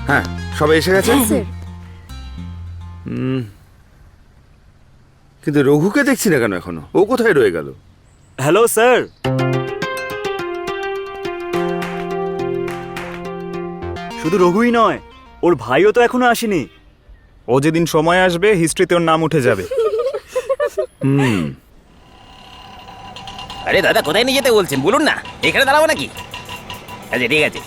হ্যাঁ, সবাই এসে গেছে। কিন্তু রঘুকে দেখছি না কেন এখনো? ও কোথায় রয়ে গেল? Hello sir. শুধু রঘুই নয়, ওর ভাইও তো এখনো আসেনি। ও যেদিন সময় আসবে হিস্ট্রিতে ওর নাম উঠে যাবে। আরে দাদা, কোথায় নিয়ে যেতে বলছেন বলুন না, এখানে দাঁড়াবো নাকি? আচ্ছা ঠিক আছে।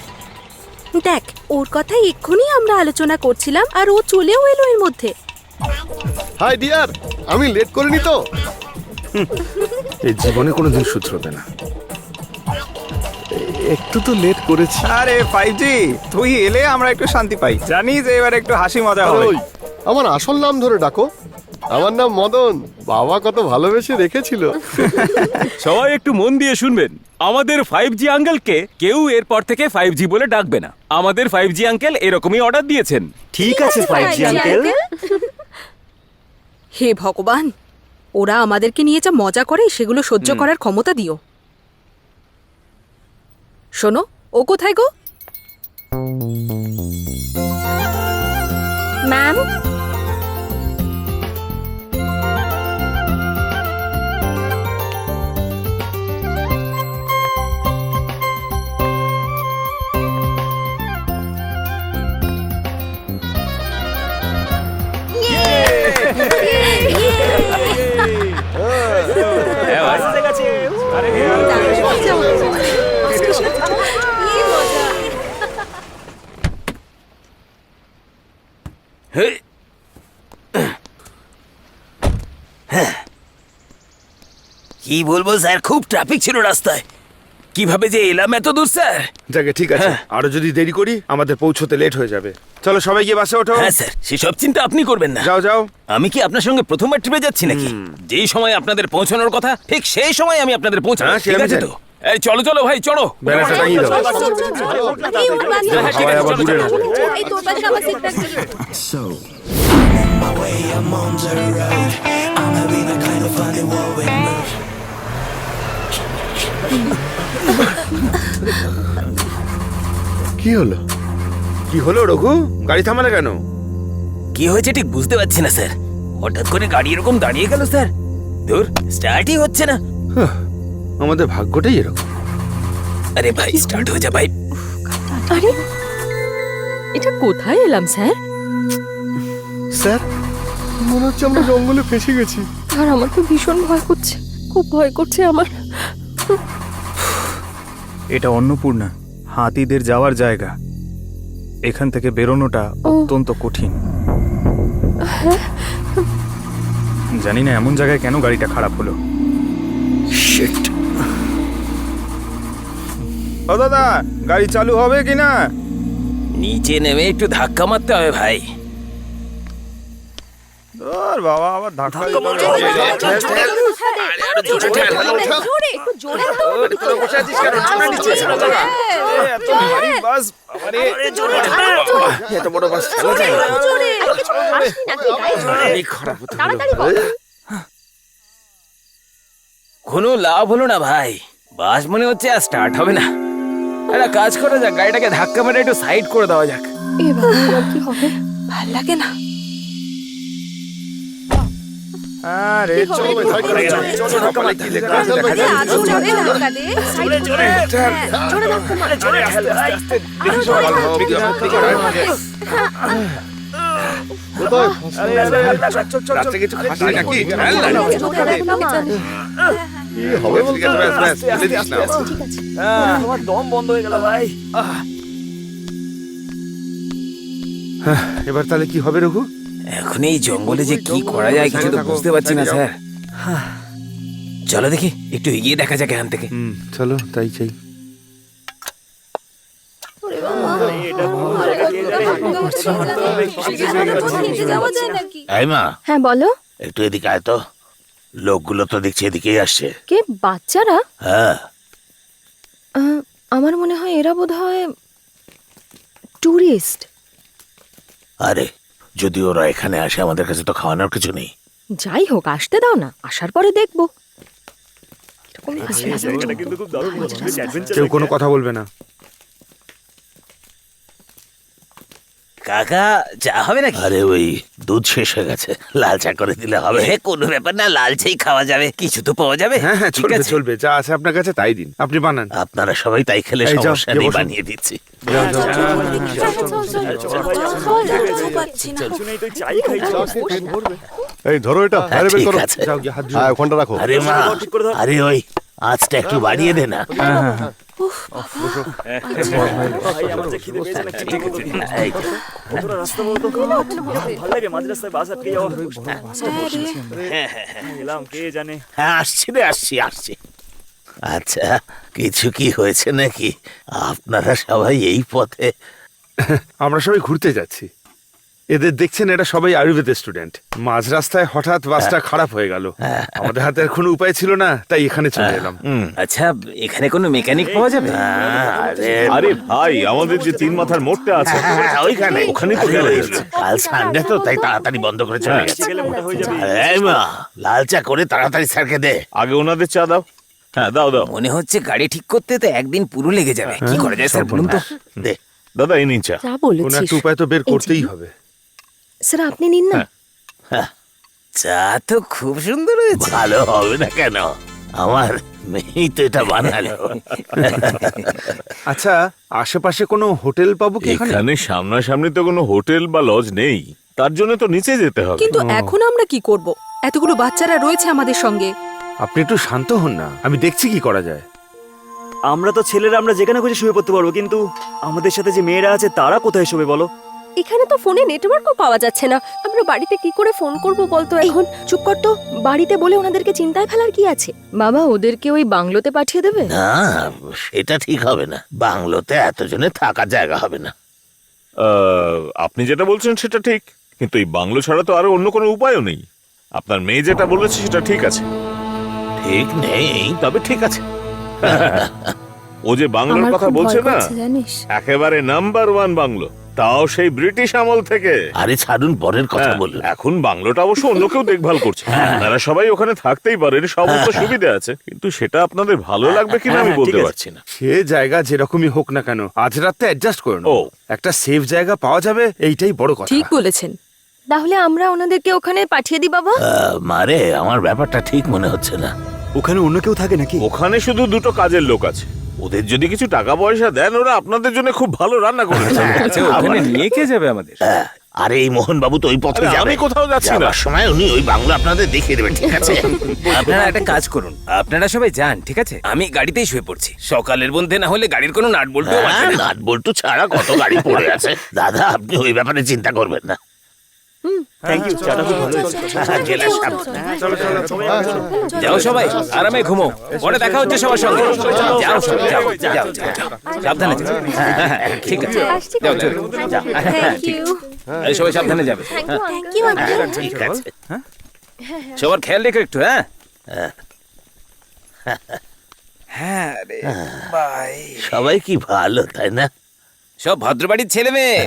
দেখ, ওর কথাই এক্ষুনি আমরা আলোচনা করছিলাম আর ও চলেও এলো এর মধ্যে। হাই ডিয়ার, আমি লেট করিনি তো? এই জীবনে কোনোদিন শুধরবে না। একটু তো লেট করেছি। আরে 5G, তুই এলে আমরা একটু শান্তি পাই। জানি যে এবার একটু হাসি মজা হবে। ওই, আমার আসল নাম ধরে ডাকো। আমার নাম মদন। বাবা কত ভালোবেসে রেখেছিল। সবাই একটু মন দিয়ে শুনবেন। আমাদের 5G আঙ্কেলকে কেউ এরপর থেকে 5G বলে ডাকবে না। আমাদের 5G আঙ্কেল এরকমই অর্ডার দিয়েছেন। ঠিক আছে 5G আঙ্কেল। হে ভগবান, ওরা আমাদেরকে নিয়ে যা মজা করে সেগুলো সহ্য করার ক্ষমতা দিও। শোনো, ও কোথায় গো? ম্যাম, কি বলবো স্যার, খুব ট্রাফিক ছিল রাস্তায়। কিভাবে যে এলাম এত দূর স্যার। যাকে ঠিক আছে, আরো যদি দেরি করি আমাদের পৌঁছতে লেট হয়ে যাবে। চলো সবাই গিয়ে বাসে ওঠো। হ্যাঁ স্যার, সেসব চিন্তা আপনি করবেন না। যাও যাও। আমি কি আপনার সঙ্গে প্রথমবার ট্রিপে যাচ্ছি নাকি? যেই সময় আপনাদের পৌঁছানোর কথা ঠিক সেই সময় আমি আপনাদের পৌঁছাবো। হ্যাঁ, সে ঠিক আমি আছে জানি। তো? এই চলো চলো ভাই, চলো। ব্যানারটা টাঙিয়ে দাও। এই ওর বান্ধবী। হ্যাঁ, ঠিক সবাই আছে, আবার চলো, দূরে চলো। না। এই তোর পাশে আমার সিটটা ছিল। কি হলো? কি হলো রঘু? গাড়ি থামালে কেন? কি হয়েছে ঠিক বুঝতে পারছি না স্যার। হঠাৎ করে গাড়ি এরকম দাঁড়িয়ে গেল স্যার। দূর, স্টার্টই হচ্ছে না। আমাদের ভাগ্যটাই এরকম। আরে ভাই, স্টার্ট হয়ে যা ভাই। আরে, এটা কোথায় এলাম স্যার? স্যার, মনে হচ্ছে আমরা জঙ্গলে ফেসে গেছি। আর আমার তো ভীষণ ভয় করছে, খুব ভয় করছে আমার। এটা অন্নপূর্ণা, হাতিদের যাওয়ার জায়গা। এখান থেকে বেরোনোটা অত্যন্ত কঠিন। জানি না এমন জায়গায় কেন গাড়িটা খারাপ হলো। শিট। ও দাদা, গাড়ি চালু হবে কিনা? নিচে নেমে একটু ধাক্কা মারতে হবে ভাই। ওর বাবা, আবার ধাক্কা দিতে হবে। এত ভারী বাস, আরে এত বড় বাস চালা যায় না। এই খারাপ হতে হলো। কোনো লাভ হলো না ভাই। বাস মনে হচ্ছে আর স্টার্ট হবে না। একটা কাজ করা যাক, গাড়িটাকে ধাক্কা মেরে একটু সাইড করে দেওয়া যাক। এবার কি হবে? ভাল লাগে না। আরে চলো ভাই, চলো ধাক্কা মারতে হবে। কোথায়? রাস্তায় কিছু খাস না নাকি? কি হবে বলতে? ব্যাস, ব্যাস, ফেলে দিস না। আমার দম বন্ধ হয়ে গেল ভাই। এবার তাহলে কি হবে রঘু? এখন এই জঙ্গলে যে কি করা যায় কিছু তো বুঝতে পারছি না স্যার। চলো দেখি একটু এগিয়ে দেখা যাক এখান থেকে। চলো তাই চাই। এই মা, হ্যাঁ বলো। একটু এদিকে আয় তো। লোকগুলো তো দেখছি এদিকেই আসছে। কে? বাচ্চারা? হ্যাঁ, আমার মনে হয় এরা বোধহয় টুরিস্ট। আরে যদি ওরা এখানে আসে, আমাদের কাছে তো খাওয়ানোর কিছু নেই। যাই হোক, আসতে দাও না, আসার পরে দেখবো। কেউ কোনো কথা বলবে না। কাকা চা হবে নাকি? আরে ওই দুধ শেষ হয়ে গেছে, লাল চা করে দিলে হবে। কোনো ব্যাপার না, লাল চাই খাওয়া যাবে, কিছু তো পাওয়া যাবে। হ্যাঁ হ্যাঁ, ঠিক চলবে আছে। চলবে, যা আছে আপনার কাছে তাই দিন, আপনি বানান। আপনারা সবাই তাই খেলে এই যাও, সমস্যা গিয়ে নেই, বসুন। বানিয়ে দিচ্ছি। পাচ্ছি না। কিছু নেই তো চাই খাই চা খেয়ে পেট ভরবে। এই ধরো এটা হ্যাঁ, বাইরে বের ঠিক করো। আছে। যাও গিয়ে হাত ধুয়ে হ্যাঁ ওখানটা রাখো। আরে মা, ঠিক করে ধর। আরে ওই আঁচটা একটু বাড়িয়ে দে না। ভাই আমার যে খিদে পেয়েছে না, ঠিক আছে এই, কতটা রাস্তা বলতো, ভালো লাগে মাঝ রাস্তায় বাস আটকে যাওয়া। এলাম কে জানে। হ্যাঁ আসছি রে, আসছি। আচ্ছা, কিছু কি হয়েছে নাকি? আপনারা সবাই এই পথে? আমরা সবাই ঘুরতে যাচ্ছি। এদের দেখছেন, এরা সবাই আয়ুর্বেদ স্টুডেন্ট। মাঝ রাস্তায় হঠাৎ বাসটা খারাপ হয়ে গেল, আমাদের হাতে আর কোনো উপায় ছিল না, তাই এখানে চলে এলাম। আচ্ছা, এখানে কোনো মেকানিক পাওয়া যাবে? আরে ভাই, আমাদের যে তিন মাথার মোড়টা আছে ওইখানে ওখানেই তো গেলে হয়েছে। কাল সানডে তো, তাই তাড়াতাড়ি বন্ধ করে চলে গেছে। গেলে মোটা হয়ে যাবে। এই মা, লাল চা করে তাড়াতাড়ি স্যারকে দে। আগে ওনাদের চা দাও। হ্যাঁ দাও দাও। মনে হচ্ছে গাড়ি ঠিক করতে তো একদিন পুরো লেগে যাবে। কি করা যায় স্যার বলুন তো? দে। দাদা এই নিন চা। যা কোনো বলেছিস একটা উপায় তো বের করতেই হবে। স্যার আপনি নিন না। চা তো খুব সুন্দর হয়েছে। ভালো হবে না কেন? আমার মেয়েই তো এটা বানালো। আচ্ছা, আশেপাশে কোনো হোটেল পাবো কি এখানে? এখানে সামনাসামনি তো কোনো হোটেল বা লজ নেই, তার জন্য তো নিচে যেতে হবে। কিন্তু এখন আমরা কি করব? এতগুলো বাচ্চারা রয়েছে আমাদের সঙ্গে। আপনি একটু শান্ত হন না, আমি দেখছি কি করা যায়। আমরা তো ছেলেরা, আমরা যেখানে খুশি শুয়ে পড়তে পারবো, কিন্তু আমাদের সাথে যে মেয়েরা আছে তারা কোথায় শোবে বলো? এখানে তো ফোনে নেটওয়ার্কও পাওয়া যাচ্ছে না, আমরা বাড়িতে কি করে ফোন করব বলতো এখন? চুপ কর তো, বাড়িতে বলে ওনাদেরকে চিন্তায় ফেলার কি আছে? বাবা ওদেরকে ওই বাংলোতে পাঠিয়ে দেবে? না, সেটা ঠিক হবে না। বাংলোতে এতজনে থাকার জায়গা হবে না। আপনি যেটা বলছেন সেটা ঠিক, কিন্তু এই বাংলো ছাড়া তো আরো অন্য কোনো উপায়ও নেই। আপনার মেয়ে যেটা বলেছে সেটা ঠিক আছে। ঠিক নেই, তবে ঠিক আছে। ও যে বাংলোর আমার কথা খুব বলছে ভয় না, করছে, জানিস? একেবারে নাম্বার 1 বাংলো, তাও সেই ব্রিটিশ আমল থেকে। আরে ছাড়ুন, পরের কথা হ্যাঁ, বলুন। এখন বাংলোটা অবশ্য অন্য কেউ দেখভাল করছে। আপনারা সবাই ওখানে থাকতেই পারেন, সমস্ত সুবিধা আছে, কিন্তু সেটা আপনাদের ভালো লাগবে কিনা আমি হ্যাঁ, বলতে ঠিক আছে। পারছি না। সে জায়গা যেরকমই হোক না কেন, আজ রাতে অ্যাডজাস্ট করে ও। নেবো। একটা সেফ জায়গা পাওয়া যাবে, এইটাই বড় কথা। ঠিক বলেছেন। তাহলে আমরা ওনাদেরকে ওখানে পাঠিয়ে দিই বাবা। মারে, আমার ব্যাপারটা ঠিক মনে হচ্ছে না। ওখানে অন্য কেউ থাকে নাকি? ওখানে শুধু দুটো কাজের লোক আছে, ওদের যদি কিছু টাকা পয়সা দেন, ওরা আপনাদের জন্য খুব ভালো রান্না করে দেবে। আচ্ছা, ওখানে নিয়ে কে যাবে আমাদের? আরে এই মোহন বাবু তো ওই পথে আরে, যাবে। আমি কোথাও যাচ্ছি না। যাবার সময় উনি ওই বাংলো আপনাদের দেখিয়ে দেবেন, ঠিক আছে? আপনারা একটা কাজ করুন, আপনারা সবাই যান, ঠিক আছে? আমি গাড়িতেই শুয়ে পড়ছি। সকালের মধ্যে না হলে গাড়ির কোনো নাট বল্টু হ্যাঁ, নাট বল্টু ছাড়া কত গাড়ি পড়ে আছে। দাদা, আপনি ওই ব্যাপারে চিন্তা করবেন না। থ্যাংক ইউ, চাটা খুব ভালো হয়েছে। গেলে সাবধানে। যাও সবাই, আরামে ঘুমো, পরে দেখা হচ্ছে সবার সঙ্গে। যাও সবাই, যাও যাও যাও, সাবধানে যাও। হ্যাঁ, হ্যাঁ, হ্যাঁ, ঠিক আছে, যাও চলো, যাও। Thank you. এই সবাই সাবধানে যাবে। Thank you uncle. ঠিক আছে। সবার খেয়াল রেখো একটু। হ্যাঁ হ্যাঁ রে ভাই, সবাই কি ভালো, তাই না? সব ভদ্রবাড়ির ছেলে মেয়ে।